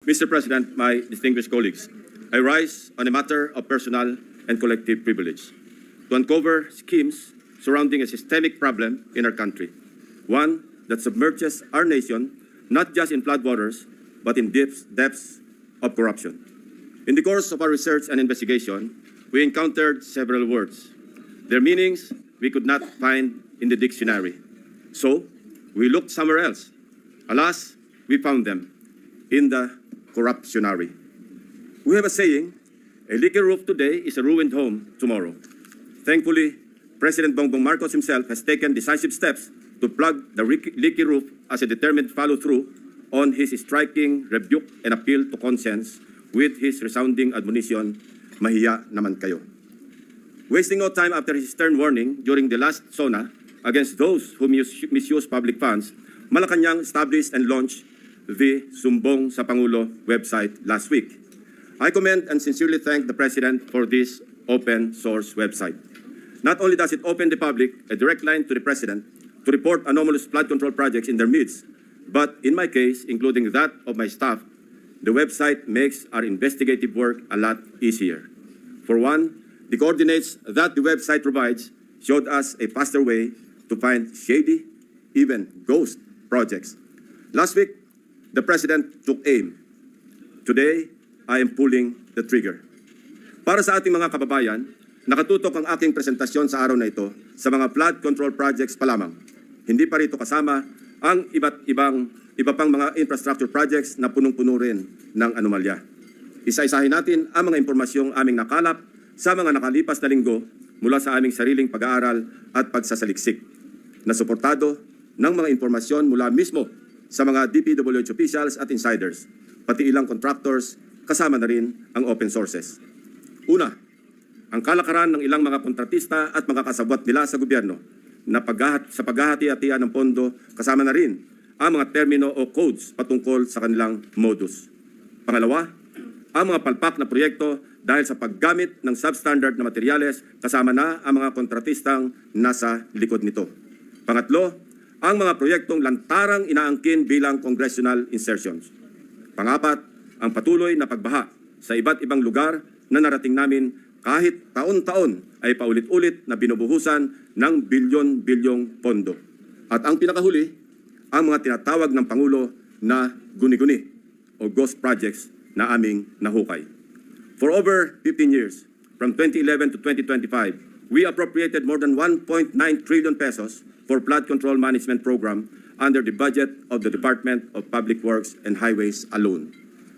Mr. President, my distinguished colleagues, I rise on a matter of personal and collective privilege to uncover schemes surrounding a systemic problem in our country, one that submerges our nation not just in floodwaters, but in depths of corruption. In the course of our research and investigation, we encountered several words. Their meanings we could not find in the dictionary. So, we looked somewhere else. Alas, we found them in the corruptionary. We have a saying, a leaky roof today is a ruined home tomorrow. Thankfully, President Bongbong Marcos himself has taken decisive steps to plug the leaky roof as a determined follow-through on his striking rebuke and appeal to conscience with his resounding admonition, mahiya naman kayo. Wasting no time after his stern warning during the last SONA against those who misuse public funds, Malacanang established and launched the Sumbong sa Pangulo website last week. I commend and sincerely thank the President for this open source website. Not only does it open the public a direct line to the President to report anomalous flood control projects in their midst, but in my case, including that of my staff, the website makes our investigative work a lot easier. For one, the coordinates that the website provides showed us a faster way to find shady, even ghost projects. Last week, the President took aim. Today, I am pulling the trigger. Para sa ating mga kababayan, nakatutok ang aking presentasyon sa araw na ito sa mga flood control projects pa lamang. Hindi pa rito kasama ang iba pang mga infrastructure projects na punong-puno rin ng anomalya. Isa-isahin natin ang mga impormasyong aming nakalap sa mga nakalipas na linggo mula sa aming sariling pag-aaral at pagsasaliksik na suportado ng mga impormasyon mula mismo sa mga DPWH officials at insiders, pati ilang contractors, kasama na rin ang open sources. Una, ang kalakaran ng ilang mga kontratista at mga kasabwat nila sa gobyerno na sa paghahati-hatian ng pondo, kasama na rin ang mga termino o codes patungkol sa kanilang modus. Pangalawa, ang mga palpak na proyekto dahil sa paggamit ng substandard na materyales, kasama na ang mga kontratistang nasa likod nito. Pangatlo, ang mga proyektong lantarang inaangkin bilang congressional insertions. Pangapat, ang patuloy na pagbaha sa iba't ibang lugar na narating namin kahit taon-taon ay paulit-ulit na binubuhusan ng bilyon-bilyong pondo. At ang pinakahuli, ang mga tinatawag ng Pangulo na guni-guni o ghost projects na aming nahukay. For over 15 years, from 2011 to 2025, we appropriated more than 1.9 trillion pesos for flood control management program under the budget of the Department of Public Works and Highways alone.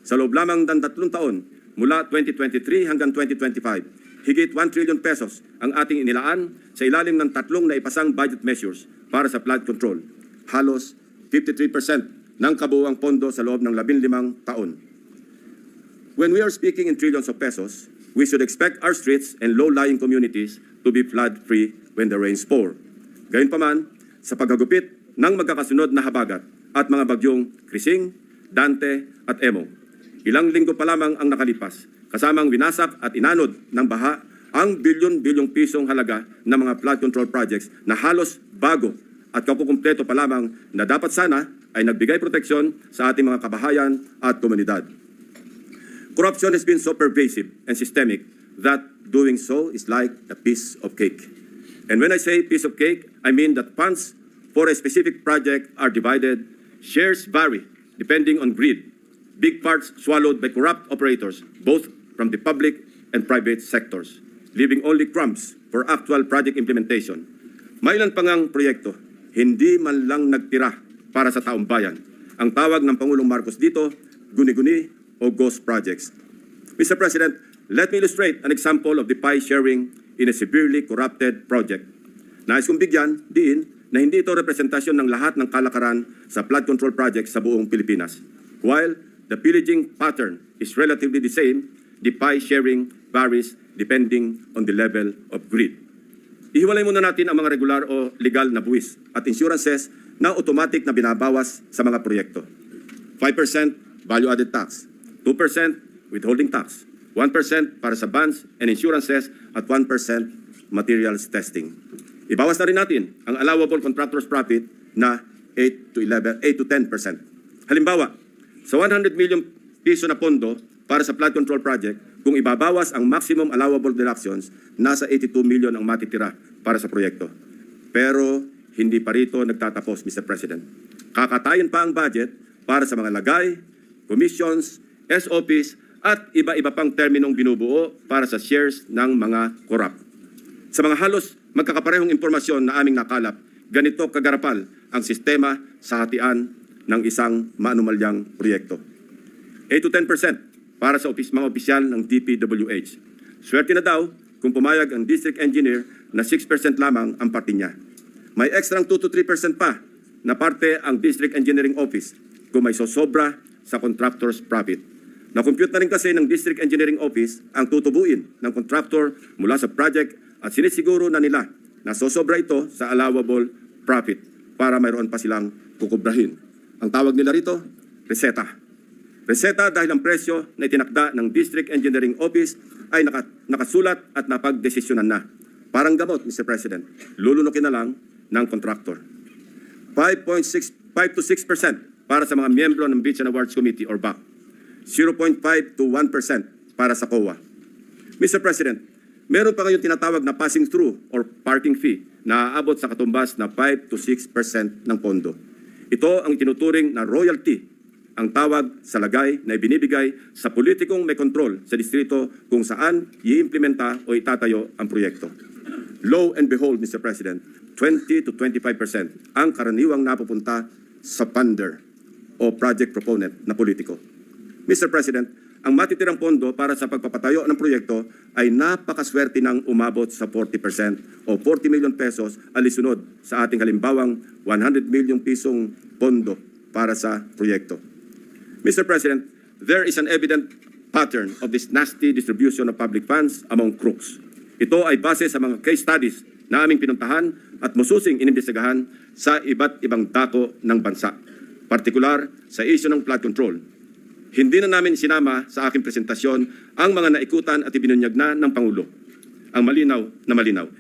Sa loob lamang ng 3 taon, mula 2023 hanggang 2025, higit 1 trillion pesos ang ating inilaan sa ilalim ng 3 naipasang budget measures para sa flood control. Halos 53% ng kabuuang pondo sa loob ng 15 taon. When we are speaking in trillions of pesos, we should expect our streets and low-lying communities to be flood-free when the rains pour. Gayunpaman, sa paghagupit ng magkakasunod na habagat at mga bagyong Krising, Dante at Emong, ilang linggo pa lamang ang nakalipas, kasamang winasak at inanod ng baha ang bilyon-bilyong pisong halaga ng mga flood control projects na halos bago at kakukumpleto pa lamang na dapat sana ay nagbigay proteksyon sa ating mga kabahayan at komunidad. Corruption has been so pervasive and systemic that doing so is like a piece of cake. And when I say piece of cake, I mean that funds for a specific project are divided, shares vary depending on greed, big parts swallowed by corrupt operators, both from the public and private sectors, leaving only crumbs for actual project implementation. May ilan pang ang proyekto, hindi man lang nagtira para sa taong bayan. Ang tawag ng Pangulong Marcos dito, guni-guni o ghost projects. Mr. President, let me illustrate an example of the pie sharing in a severely corrupted project. Nais kong bigyan diin na hindi ito representasyon ng lahat ng kalakaran sa flood control projects sa buong Pilipinas. While the pillaging pattern is relatively the same, the pie sharing varies depending on the level of greed. Ihiwalay muna natin ang mga regular o legal na buwis at insurances na automatic na binabawas sa mga proyekto. 5% value-added tax, 2% withholding tax, 1% para sa bonds and insurances at 1% materials testing. Ibawas na rin natin ang allowable contractor's profit na 8 to 10%. Halimbawa, sa 100 million piso na pondo para sa flood control project, kung ibabawas ang maximum allowable deductions, nasa 82 million ang matitira para sa proyekto. Pero hindi pa rito nagtatapos, Mr. President. Kakatayin pa ang budget para sa mga lagay, commissions, SOPs, at iba-iba pang terminong binubuo para sa shares ng mga korap. Sa mga halos magkakaparehong impormasyon na aming nakalap, ganito kagarapal ang sistema sa hatian ng isang maanumalyang proyekto. 8 to 10% para sa mga opisyal ng DPWH. Swerte na daw kung pumayag ang district engineer na 6% lamang ang parte niya. May extrang 2 to 3% pa na parte ang district engineering office kung may sosobra sa contractor's profit. Na-compute na rin kasi ng district engineering office ang tutubuin ng contractor mula sa project at sinisiguro na nila na sosobra ito sa allowable profit para mayroon pa silang kukubrahin. Ang tawag nila rito, reseta. Reseta dahil ang presyo na itinakda ng District Engineering Office ay nakasulat at napagdesisyonan na. Parang gamot, Mr. President, lulunukin na lang ng contractor. 5 to 6% para sa mga miyembro ng Beach and Awards Committee or BAC. 0.5 to 1% para sa COA. Mr. President, meron pa ngayong tinatawag na passing through or parking fee na aabot sa katumbas na 5 to 6% ng pondo. Ito ang tinuturing na royalty, ang tawag sa lagay na ibinibigay sa politikong may kontrol sa distrito kung saan i-implementa o itatayo ang proyekto. Lo and behold, Mr. President, 20 to 25% ang karaniwang napupunta sa funder o project proponent na politiko. Mr. President, ang matitirang pondo para sa pagpapatayo ng proyekto ay napakaswerte ng umabot sa 40% o 40 million pesos alisunod sa ating halimbawang 100 million pisong pondo para sa proyekto. Mr. President, there is an evident pattern of this nasty distribution of public funds among crooks. Ito ay base sa mga case studies na aming pinuntahan at mususing inimbestigahan sa iba't ibang dako ng bansa, partikular sa issue ng flood control. Hindi na namin sinama sa aking presentasyon ang mga naikutan at ibinunyag na ng Pangulo. Ang malinaw na malinaw.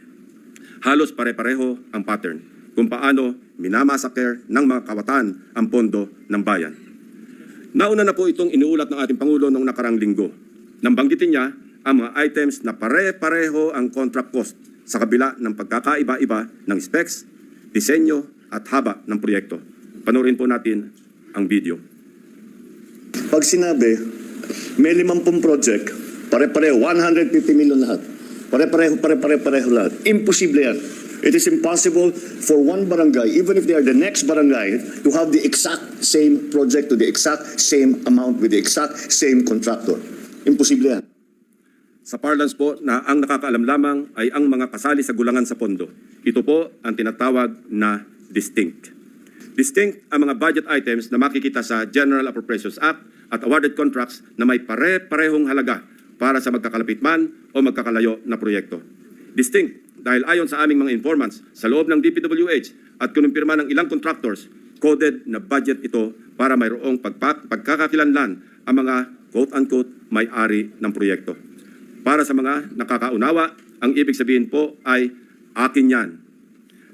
Halos pare-pareho ang pattern kung paano minamasaker ng mga kawatan ang pondo ng bayan. Nauna na po itong inuulat ng ating Pangulo noong nakarang linggo. Nang banggitin niya ang mga items na pare-pareho ang contract cost sa kabila ng pagkakaiba-iba ng specs, disenyo at haba ng proyekto. Panoorin po natin ang video. Pag sinabi, may 50 project, pare-pareho, 150 million lahat. Pare-pareho lahat. Imposible yan. It is impossible for one barangay, even if they are the next barangay, to have the exact same project to the exact same amount with the exact same contractor. Imposible yan. Sa parlance po na ang nakakaalam lamang ay ang mga kasali sa gulangan sa pondo. Ito po ang tinatawag na distinct. Distinct ang mga budget items na makikita sa General Appropriations Act at awarded contracts na may pare-parehong halaga para sa magkakalapit man o magkakalayo na proyekto. Distinct dahil ayon sa aming mga informants sa loob ng DPWH at kinumpirma ng ilang contractors, coded na budget ito para mayroong pagkakakilanlan ang mga quote-unquote may-ari ng proyekto. Para sa mga nakakaunawa, ang ibig sabihin po ay akin yan.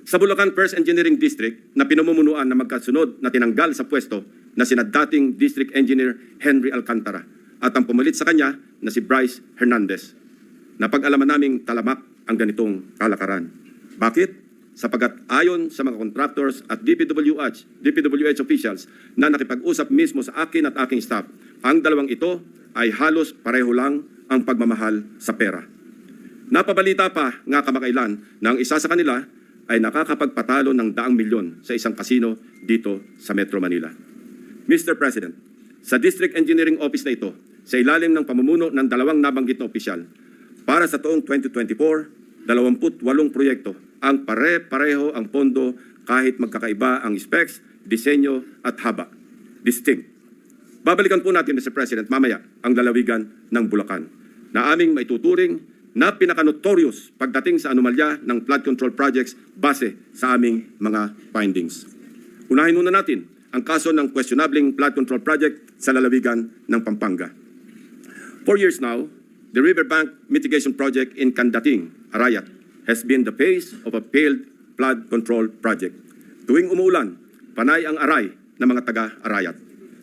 Sa Bulacan First Engineering District na pinamumunuan na magkasunod na tinanggal sa pwesto na sina dating District Engineer Henry Alcantara at ang pumalit sa kanya na si Bryce Hernandez. Napag-alaman naming talamak ang ganitong kalakaran. Bakit? Sapagat ayon sa mga contractors at DPWH officials na nakipag-usap mismo sa akin at aking staff, ang dalawang ito ay halos pareho lang ang pagmamahal sa pera. Napabalita pa nga kamakailan na ang isa sa kanila ay nakakapagpatalo ng 100 milyon sa isang kasino dito sa Metro Manila. Mr. President, sa District Engineering Office na ito, sa ilalim ng pamumuno ng dalawang nabanggit na opisyal, para sa taong 2024, 28 proyekto ang pare-pareho ang pondo kahit magkakaiba ang specs, disenyo at haba. Distinct. Babalikan po natin, Mr. President, mamaya ang lalawigan ng Bulacan na aming maituturing na pinaka-notorious pagdating sa anomalya ng flood control projects base sa aming mga findings. Unahin muna natin ang kaso ng questionabling flood control project sa lalawigan ng Pampanga. 4 years now, the Riverbank Mitigation Project in Candating, Arayat, has been the face of a failed flood control project. Tuwing umuulan, panay ang aray ng mga taga-Arayat.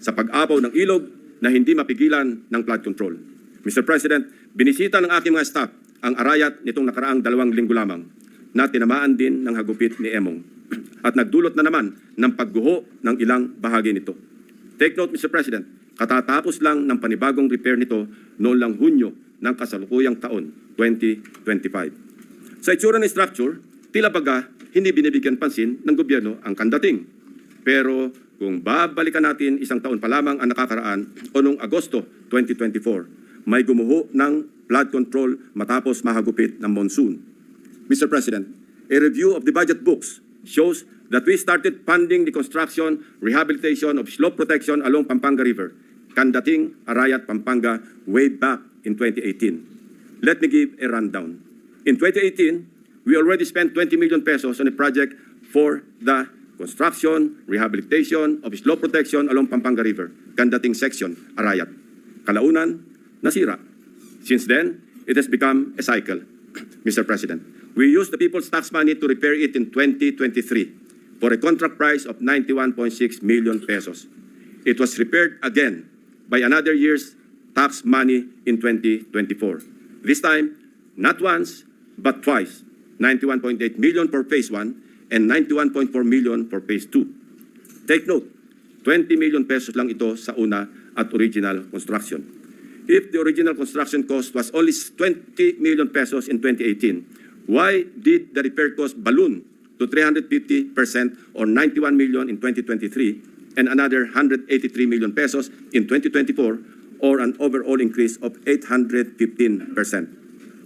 Sa pag-apaw ng ilog, na hindi mapigilan ng flood control. Mr. President, binisita ng aking mga staff ang Arayat nitong nakaraang 2 linggo lamang na tinamaan din ng hagupit ni Emong at nagdulot na naman ng pagguho ng ilang bahagi nito. Take note, Mr. President, katatapos lang ng panibagong repair nito noong lang Hunyo ng kasalukuyang taon, 2025. Sa itsura ng structure, tila baga hindi binibigyan pansin ng gobyerno ang kandating. Pero kung babalikan natin isang taon pa lamang ang nakakaraan o noong Agosto 2024, may gumuho ng flood control matapos mahagupit ng monsoon. Mr. President, a review of the budget books shows that we started funding the construction, rehabilitation of slope protection along Pampanga River, Kandating, Arayat, Pampanga, way back in 2018. Let me give a rundown. In 2018, we already spent 20 million pesos on a project for the construction, rehabilitation of slope protection along Pampanga River, Kandating section, Arayat. Kalaunan, nasira. Since then, it has become a cycle. Mr. President, we used the people's tax money to repair it in 2023 for a contract price of 91.6 million pesos. It was repaired again by another year's tax money in 2024. This time, not once, but twice, 91.8 million for phase 1 and 91.4 million for phase 2. Take note, 20 million pesos lang ito sa una at original construction. If the original construction cost was only 20 million pesos in 2018, why did the repair cost balloon to 350% or 91 million in 2023 and another 183 million pesos in 2024 or an overall increase of 815%?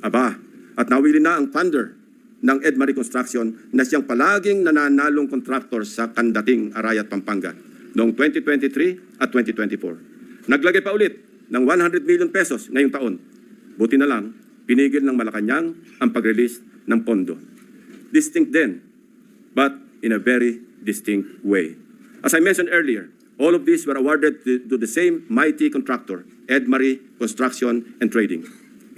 Aba, at nawili na ang funder ng Edmarie Construction na siyang palaging nananalong contractor sa Kandating, Arayat, Pampanga noong 2023 at 2024. Naglagay pa ulit ng 100 million pesos ngayong taon. Buti na lang, pinigil ng Malacanang ang pag-release ng pondo. Distinct then, but in a very distinct way. As I mentioned earlier, all of these were awarded to the same mighty contractor, Edmarie Construction and Trading.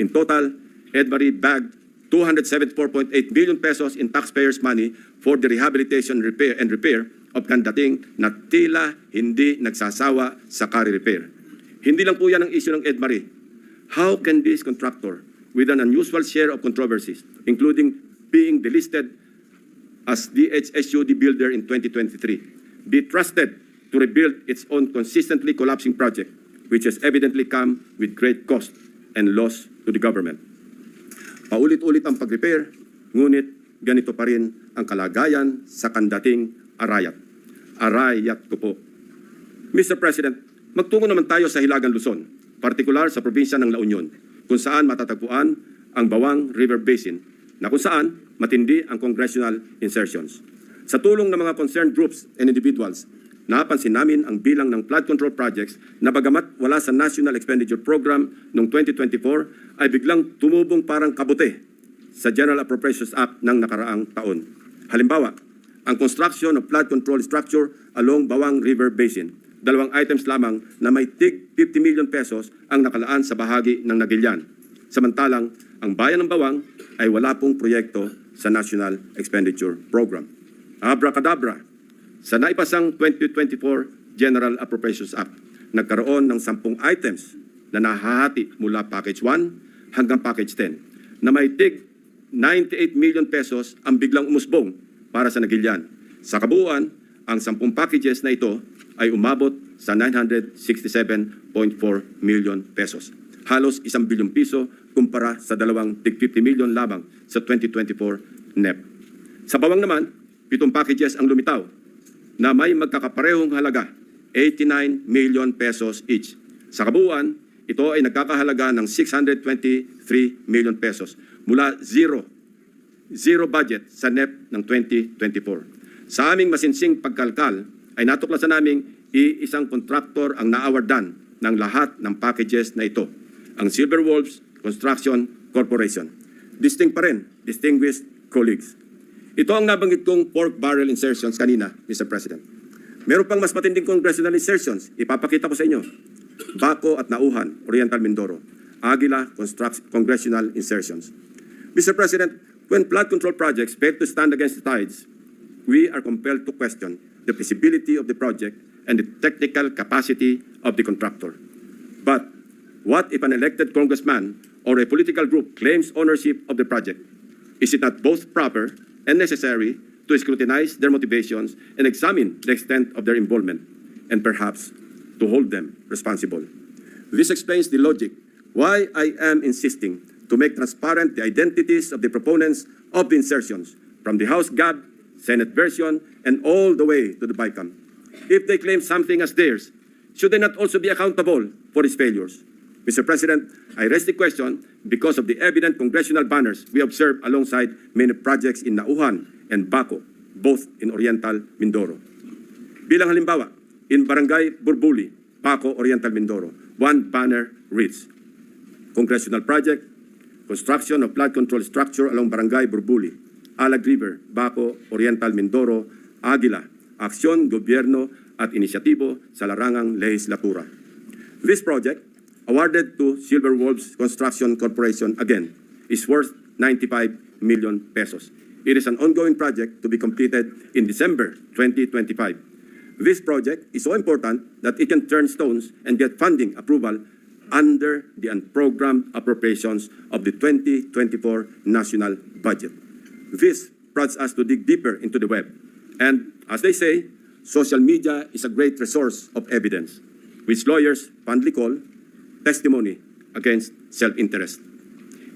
In total, Edmarie bagged 274.8 billion pesos in taxpayers' money for the rehabilitation and repair of Kandating na tila hindi nagsasawa sa carry repair. Hindi lang po yan ang issue ng Edmarie. How can this contractor, with an unusual share of controversies, including being delisted as DHSUD builder in 2023, be trusted to rebuild its own consistently collapsing project, which has evidently come with great cost and loss to the government? Paulit-ulit ang pag-repair, ngunit ganito pa rin ang kalagayan sa Kandating, Arayat. Arayat ko po. Mr. President, magtungo naman tayo sa Hilagang Luzon, partikular sa probinsya ng La Union, kung saan matatagpuan ang Bawang River Basin, na kung saan matindi ang congressional insertions. Sa tulong ng mga concerned groups and individuals, napansin namin ang bilang ng flood control projects na bagamat wala sa National Expenditure Program noong 2024 ay biglang tumubong parang kabute sa General Appropriations Act ng nakaraang taon. Halimbawa, ang construction of flood control structure along Bawang River Basin. 2 items lamang na may tig 50 million pesos ang nakalaan sa bahagi ng Nagilian. Samantalang, ang bayan ng Bawang ay wala pong proyekto sa National Expenditure Program. Abracadabra, sa naipasang 2024 General Appropriations Act, nagkaroon ng 10 items na nahahati mula Package 1 hanggang Package 10 na may tig 98 million pesos ang biglang umusbong para sa Nagilian. Sa kabuuan, ang 10 packages na ito ay umabot sa 967.4 million pesos. Halos 1 bilyong piso kumpara sa 2 tig 50 million lamang sa 2024 NEP. Sa Bawang naman, 7 packages ang lumitaw na may magkakaparehong halaga, 89 million pesos each. Sa kabuuan, ito ay nagkakahalaga ng 623 million pesos mula zero budget sa NEP ng 2024. Sa aming masinsing pagkalkal, ay natuklasan naming iisang kontraktor ang naawardan ng lahat ng packages na ito, ang Silver Wolves Construction Corporation. Distinct pa rin, distinguished colleagues. Ito ang nabanggit kong pork barrel insertions kanina, Mr. President. Meron pang mas matinding congressional insertions, ipapakita ko sa inyo. Baco at Nauhan, Oriental Mindoro. Aguila congressional insertions. Mr. President, when flood control projects fail to stand against the tides, we are compelled to question the feasibility of the project and the technical capacity of the contractor. But what if an elected congressman or a political group claims ownership of the project? Is it not both proper and necessary to scrutinize their motivations and examine the extent of their involvement, and perhaps to hold them responsible? This explains the logic why I am insisting to make transparent the identities of the proponents of the insertions from the House GAB, Senate version, and all the way to the BICAM. If they claim something as theirs, should they not also be accountable for its failures? Mr. President, I raise the question because of the evident congressional banners we observe alongside many projects in Nauhan and Baco, both in Oriental Mindoro. Bilang halimbawa, in Barangay Burbuli, Baco, Oriental Mindoro, one banner reads, Congressional Project, Construction of Flood Control Structure along Barangay Burbuli, Alag River, Baco, Oriental Mindoro, Aguila, Aksyon, Gobyerno at Inisyatibo sa Larangang Lehislatura. This project, awarded to Silver Wolves Construction Corporation again, is worth 95 million pesos. It is an ongoing project to be completed in December 2025. This project is so important that it can turn stones and get funding approval under the unprogrammed appropriations of the 2024 national budget. This prompts us to dig deeper into the web. And as they say, social media is a great resource of evidence, which lawyers fondly call testimony against self-interest.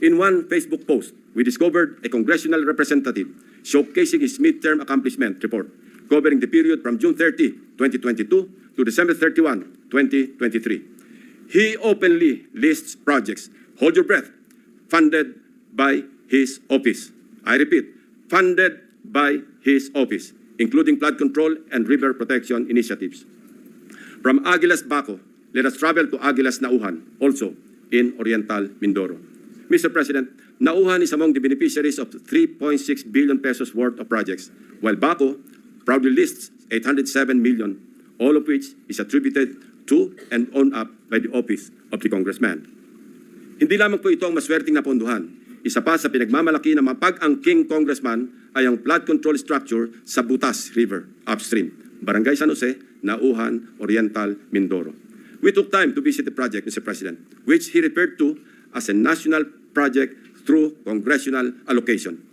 In one Facebook post, we discovered a congressional representative showcasing his midterm accomplishment report covering the period from June 30, 2022 to December 31, 2023. He openly lists projects, hold your breath, funded by his office. I repeat, funded by his office, including flood control and river protection initiatives. From Aguilas Baco, let us travel to Aguilas Nauhan, also in Oriental Mindoro. Mr. President, Nauhan is among the beneficiaries of 3.6 billion pesos worth of projects, while Baco proudly lists 807 million, all of which is attributed to and owned up by the office of the congressman. Hindi lamang po ito ang maswerteng napondohan. Isa pa sa pinagmamalaki ng mapag-angking congressman ay ang flood control structure sa Butas River upstream, Barangay San Jose, Nauhan, Oriental, Mindoro. We took time to visit the project, Mr. President, which he referred to as a national project through congressional allocation.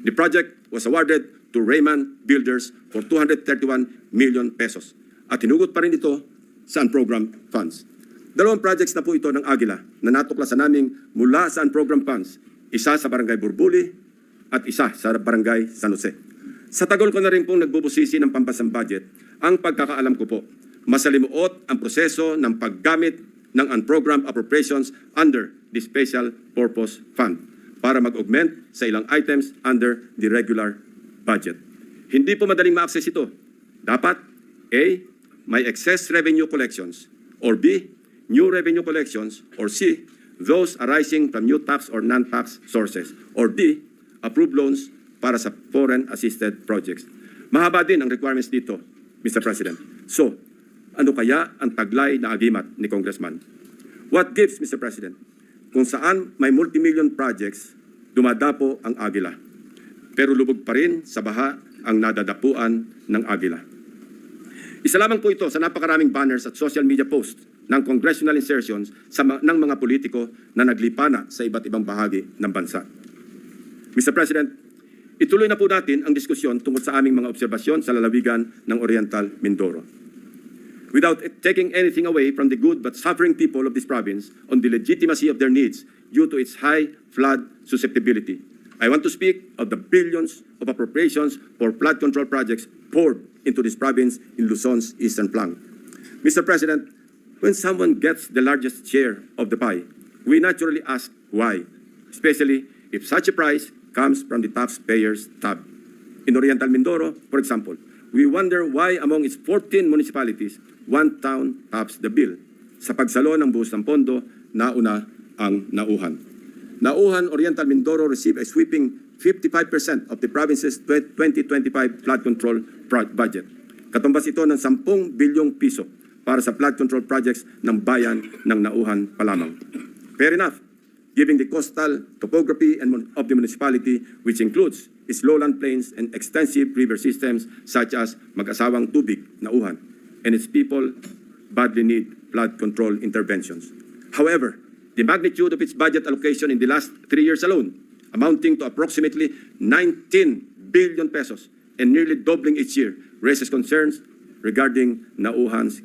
The project was awarded to Raymond Builders for 231 million pesos. At hinugot pa rin ito sa unprogrammed funds. Dalawang projects na po ito ng Aguila na natuklasan naming mula sa unprogrammed funds, isa sa Barangay Burbuli at isa sa Barangay San Jose. Sa tagal ko na rin pong nagbubusisi ng pambansang budget, ang pagkakaalam ko po, masalimuot ang proseso ng paggamit ng unprogrammed appropriations under the Special Purpose Fund para mag-augment sa ilang items under the regular budget. Hindi po madaling ma-access ito. Dapat A, may excess revenue collections, or B, new revenue collections, or C, those arising from new tax or non-tax sources, or D, approved loans para sa foreign-assisted projects. Mahaba din ang requirements dito, Mr. President. So, ano kaya ang taglay na agimat ni Congressman? What gives, Mr. President? Kung saan may multimillion projects, dumadapo ang Aguila. Pero lubog pa rin sa baha ang nadadapuan ng Aguila. Isa lamang po ito sa napakaraming banners at social media posts ng congressional insertions ng mga politiko na naglipana sa iba't ibang bahagi ng bansa. Mr. President, ituloy na po natin ang diskusyon tungkol sa aming mga obserbasyon sa lalawigan ng Oriental Mindoro. Without taking anything away from the good but suffering people of this province on the legitimacy of their needs due to its high flood susceptibility, I want to speak of the billions of appropriations for flood control projects poured into this province in Luzon's eastern flank. Mr. President, when someone gets the largest share of the pie, we naturally ask why, especially if such a prize comes from the taxpayers' tab. In Oriental Mindoro, for example, we wonder why among its 14 municipalities, one town tops the bill. Sa pagsalo ng buhos ng pondo, nauna ang Nauhan. Nauhan, Oriental Mindoro received a sweeping 55% of the province's 2025 flood control budget. Katumbas ito ng 10 bilyong piso para sa flood control projects ng bayan ng Nauhan pa lamang. Fair enough, given the coastal topography of the municipality, which includes its lowland plains and extensive river systems such as Mag-asawang Tubig, Nauhan, and its people badly need flood control interventions. However, the magnitude of its budget allocation in the last 3 years alone, amounting to approximately 19 billion pesos and nearly doubling each year, raises concerns regarding Nauhan's